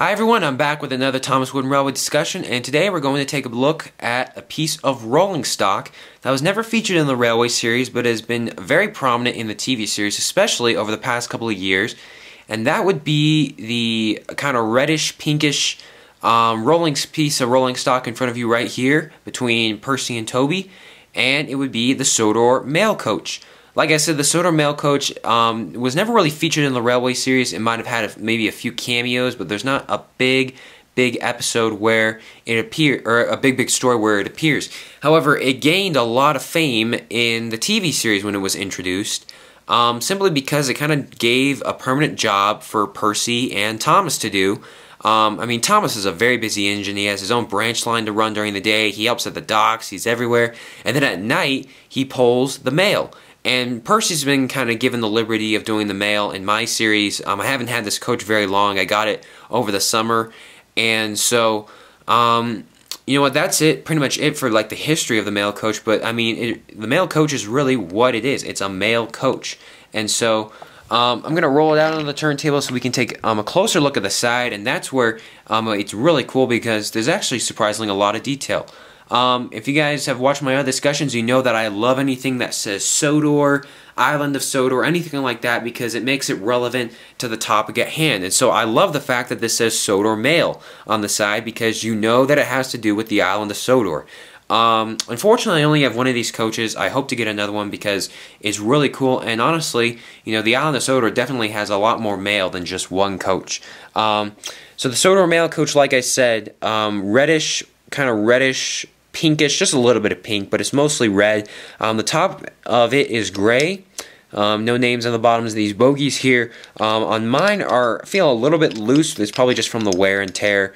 Hi everyone, I'm back with another Thomas Wooden Railway discussion, and today we're going to take a look at a piece of rolling stock that was never featured in the Railway series but has been very prominent in the TV series, especially over the past couple of years, and that would be the kind of reddish, pinkish piece of rolling stock in front of you right here between Percy and Toby, and it would be the Sodor Mail Coach. Like I said, the Sodor Mail Coach was never really featured in the Railway series. It might have had maybe a few cameos, but there's not a big episode where it appears, or a big story where it appears. However, it gained a lot of fame in the TV series when it was introduced, simply because it kind of gave a permanent job for Percy and Thomas to do. I mean, Thomas is a very busy engine. He has his own branch line to run during the day. He helps at the docks. He's everywhere. And then at night, he pulls the mail. And Percy's been kind of given the liberty of doing the mail in my series. I haven't had this coach very long. I got it over the summer. And so, you know what, that's it, pretty much it for like the history of the mail coach. But I mean, the mail coach is really what it is. It's a mail coach. And so, I'm going to roll it out on the turntable so we can take a closer look at the side. And that's where it's really cool because there's actually surprisingly a lot of detail. If you guys have watched my other discussions, you know that I love anything that says Sodor, Island of Sodor, anything like that, because it makes it relevant to the topic at hand. And so I love the fact that this says Sodor Mail on the side, because you know that it has to do with the Island of Sodor. Unfortunately, I only have one of these coaches. I hope to get another one because it's really cool. And honestly, you know, the Island of Sodor definitely has a lot more mail than just one coach. So the Sodor Mail Coach, like I said, reddish, kind of reddish, pinkish, just a little bit of pink, but it's mostly red. The top of it is gray. No names on the bottoms. These bogies here on mine feel a little bit loose. It's probably just from the wear and tear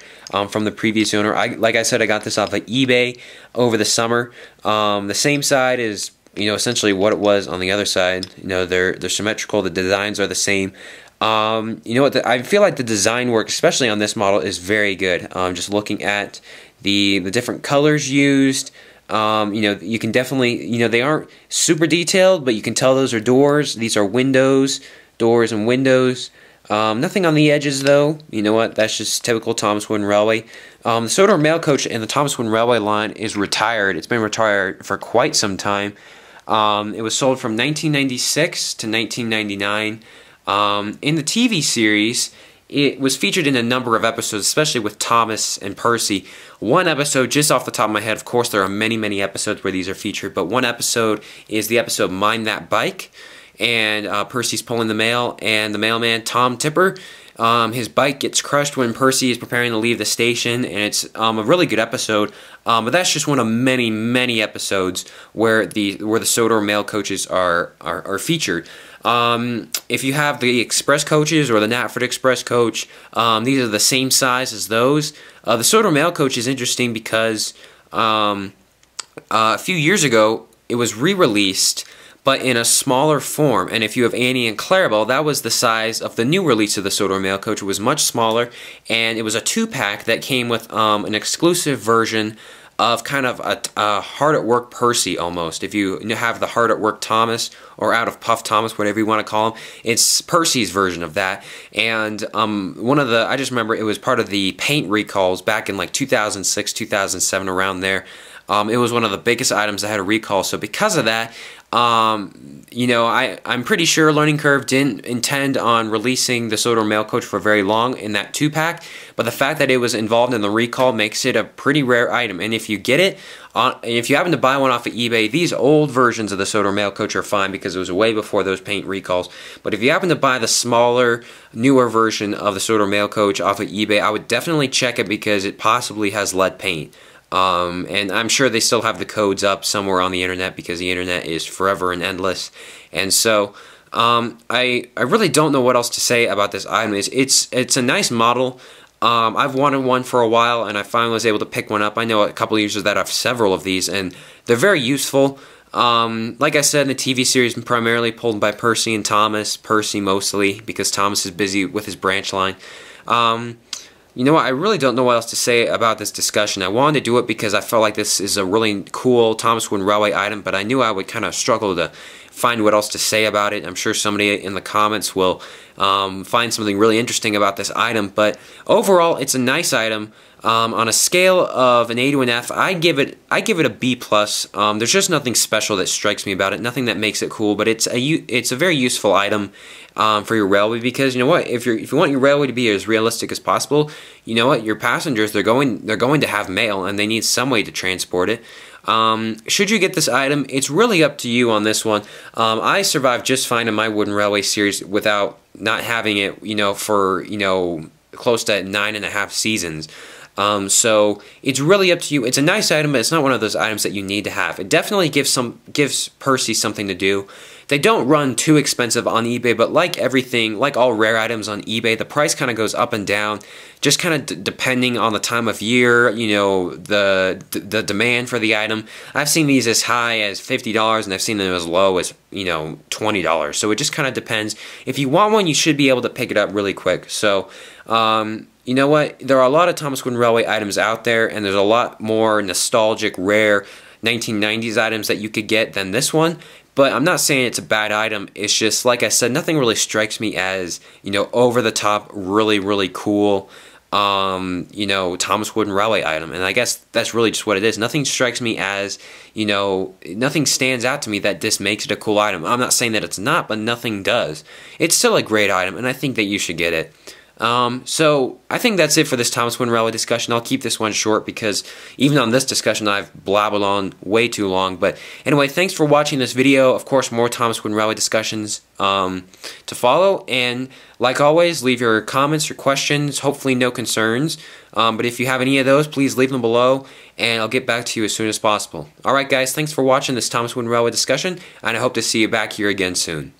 from the previous owner. Like I said, I got this off of eBay over the summer. The same side is, you know, essentially what it was on the other side. You know, they're symmetrical. The designs are the same. You know what? I feel like the design work, especially on this model, is very good. Just looking at the different colors used, you know, you can definitely, you know, they aren't super detailed, but you can tell those are doors. These are windows, doors and windows. Nothing on the edges though. You know what? That's just typical Thomas Wooden Railway. The Sodor Mail Coach in the Thomas Wooden Railway line is retired. It's been retired for quite some time. It was sold from 1996 to 1999. In the TV series, it was featured in a number of episodes, especially with Thomas and Percy. One episode, just off the top of my head, of course there are many episodes where these are featured, but one episode is the episode Mind That Bike, and Percy's pulling the mail, and the mailman, Tom Tipper, his bike gets crushed when Percy is preparing to leave the station, and it's a really good episode, but that's just one of many episodes where the Sodor Mail Coaches are featured. If you have the Express coaches or the Knapford Express coach, these are the same size as those. The Sodor Mail Coach is interesting because a few years ago it was re-released, but in a smaller form. And if you have Annie and Clarabelle, that was the size of the new release of the Sodor Mail Coach. It was much smaller, and it was a 2-pack that came with an exclusive version of kind of a Hard at Work Percy almost. If you have the Hard at Work Thomas or Out of Puff Thomas, whatever you want to call him, it's Percy's version of that. And I just remember it was part of the paint recalls back in like 2006, 2007, around there. It was one of the biggest items that had a recall. So because of that, you know, I'm pretty sure Learning Curve didn't intend on releasing the Sodor Mail Coach for very long in that 2-pack, but the fact that it was involved in the recall makes it a pretty rare item. And if you get it, if you happen to buy one off of eBay, these old versions of the Sodor Mail Coach are fine because it was way before those paint recalls. But if you happen to buy the smaller, newer version of the Sodor Mail Coach off of eBay, I would definitely check it because it possibly has lead paint. And I'm sure they still have the codes up somewhere on the internet because the internet is forever and endless. And so I really don't know what else to say about this item. It's a nice model. I've wanted one for a while, and I finally was able to pick one up. I know a couple of users that have several of these, and they're very useful. Like I said, in the TV series, primarily pulled by Percy and Thomas. Percy mostly, because Thomas is busy with his branch line. You know what, I really don't know what else to say about this discussion. I wanted to do it because I felt like this is a really cool Thomas Wooden Railway item, but I knew I would kind of struggle to find what else to say about it. I'm sure somebody in the comments will find something really interesting about this item. But overall, it's a nice item. On a scale of an A to an F, I give it a B+. There's just nothing special that strikes me about it, nothing that makes it cool, but it's a very useful item for your railway, because you know what, if you want your railway to be as realistic as possible, you know what, your passengers, they're going to have mail, and they need some way to transport it. Should you get this item, it's really up to you on this one. I survived just fine in my Wooden Railway series without not having it, for close to 9.5 seasons. So it's really up to you. It's a nice item, but it's not one of those items that you need to have. It definitely gives Percy something to do. They don't run too expensive on eBay, but like everything, like all rare items on eBay, the price kind of goes up and down, just kind of depending on the time of year, the demand for the item. I've seen these as high as $50, and I've seen them as low as, $20. So it just kind of depends. If you want one, you should be able to pick it up really quick. So, you know what? There are a lot of Thomas Wooden Railway items out there, and there's a lot more nostalgic, rare 1990s items that you could get than this one. But I'm not saying it's a bad item. It's just, like I said, nothing really strikes me as, over the top, really, really cool, Thomas Wooden Railway item. And I guess that's really just what it is. Nothing strikes me as, nothing stands out to me that this makes it a cool item. I'm not saying that it's not, but nothing does. It's still a great item, and I think that you should get it. So I think that's it for this Thomas Wooden Railway discussion. I'll keep this one short because even on this discussion I've blabbled on way too long. But anyway, thanks for watching this video. Of course, more Thomas Wooden Railway discussions to follow. And like always, leave your comments, your questions, hopefully no concerns. But if you have any of those, please leave them below, and I'll get back to you as soon as possible. Alright guys, thanks for watching this Thomas Wooden Railway discussion, and I hope to see you back here again soon.